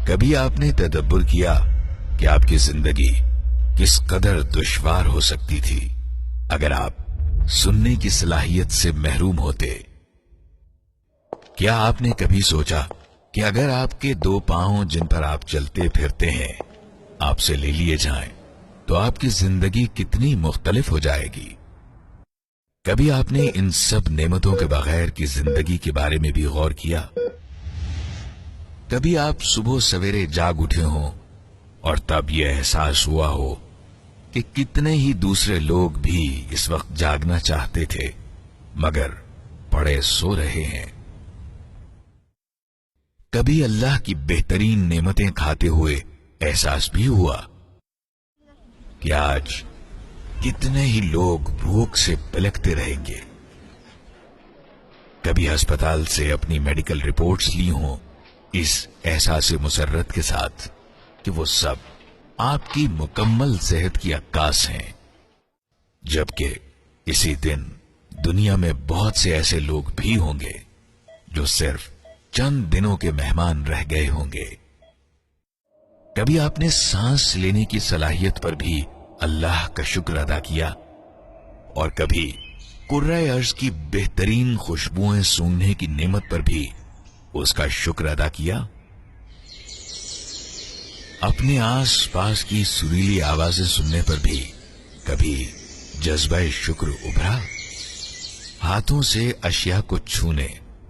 کبھی آپ نے تدبر کیا کہ آپ کی زندگی کس قدر دشوار ہو سکتی تھی اگر آپ سننے کی صلاحیت سے محروم ہوتے؟ کیا آپ نے کبھی سوچا کہ اگر آپ کے دو پاؤں جن پر آپ چلتے پھرتے ہیں آپ سے لے لیے جائیں تو آپ کی زندگی کتنی مختلف ہو جائے گی؟ کبھی آپ نے ان سب نعمتوں کے بغیر کی زندگی کے بارے میں بھی غور کیا؟ کبھی آپ صبح سویرے جاگ اٹھے ہوں اور تب یہ احساس ہوا ہو کہ کتنے ہی دوسرے لوگ بھی اس وقت جاگنا چاہتے تھے مگر پڑے سو رہے ہیں؟ کبھی اللہ کی بہترین نعمتیں کھاتے ہوئے احساس بھی ہوا کہ آج کتنے ہی لوگ بھوک سے پلکتے رہیں گے؟ کبھی ہسپتال سے اپنی میڈیکل رپورٹس لی ہوں اس احساس مسرت کے ساتھ کہ وہ سب آپ کی مکمل صحت کی عکاس ہیں، جبکہ اسی دن دنیا میں بہت سے ایسے لوگ بھی ہوں گے جو صرف چند دنوں کے مہمان رہ گئے ہوں گے۔ کبھی آپ نے سانس لینے کی صلاحیت پر بھی اللہ کا شکر ادا کیا اور کبھی قرۂ ارض کی بہترین خوشبوئیں سونگھنے کی نعمت پر بھی اس کا شکر ادا کیا؟ اپنے آس پاس کی سریلی آوازیں سننے پر بھی کبھی جذبہ شکر ابھرا؟ ہاتھوں سے اشیاء کو چھونے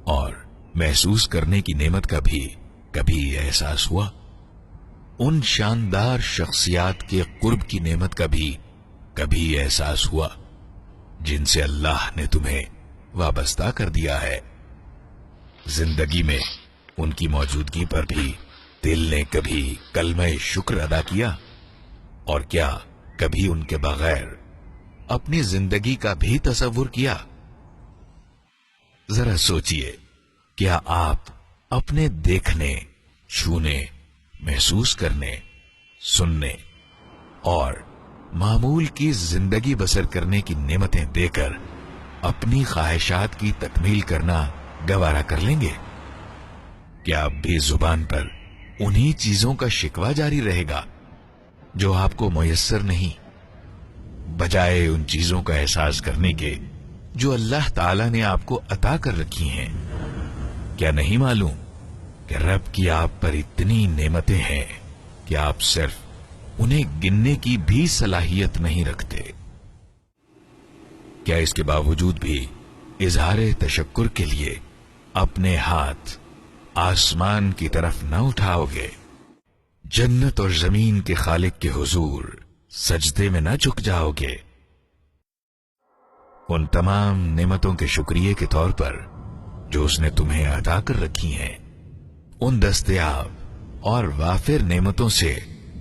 اور محسوس کرنے کی نعمت کا بھی کبھی احساس ہوا؟ ان شاندار شخصیات کے قرب کی نعمت کا بھی کبھی احساس ہوا جن سے اللہ نے تمہیں وابستہ کر دیا ہے؟ زندگی میں ان کی موجودگی پر بھی دل نے کبھی کلمہ شکر ادا کیا؟ اور کیا کبھی ان کے بغیر اپنی زندگی کا بھی تصور کیا؟ ذرا سوچئے، کیا آپ اپنے دیکھنے، چھونے، محسوس کرنے، سننے اور معمول کی زندگی بسر کرنے کی نعمتیں دے کر اپنی خواہشات کی تکمیل کرنا گوارا کر لیں گے؟ کیا اب بھی زبان پر انہی چیزوں کا شکوہ جاری رہے گا جو آپ کو میسر نہیں، بجائے ان چیزوں کا احساس کرنے کے جو اللہ تعالی نے آپ کو عطا کر رکھی ہیں؟ کیا نہیں معلوم کہ رب کی آپ پر اتنی نعمتیں ہیں کہ آپ صرف انہیں گننے کی بھی صلاحیت نہیں رکھتے؟ کیا اس کے باوجود بھی اظہار تشکر کے لیے اپنے ہاتھ آسمان کی طرف نہ اٹھاؤ گے؟ جنت اور زمین کے خالق کے حضور سجدے میں نہ جھک جاؤ گے؟ ان تمام نعمتوں کے شکریہ کے طور پر جو اس نے تمہیں عطا کر رکھی ہیں، ان دستیاب اور وافر نعمتوں سے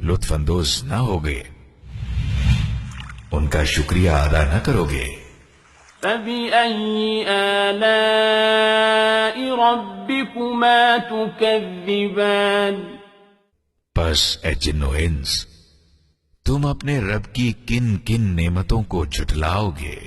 لطف اندوز نہ ہوگے؟ ان کا شکریہ ادا نہ کرو گے؟ فَبِأَيِّ آلَاءِ رَبِّكُمَا تُكَذِّبَانِ؟ پس اے جن و انس، تم اپنے رب کی کن کن نعمتوں کو جھٹلاؤ گے؟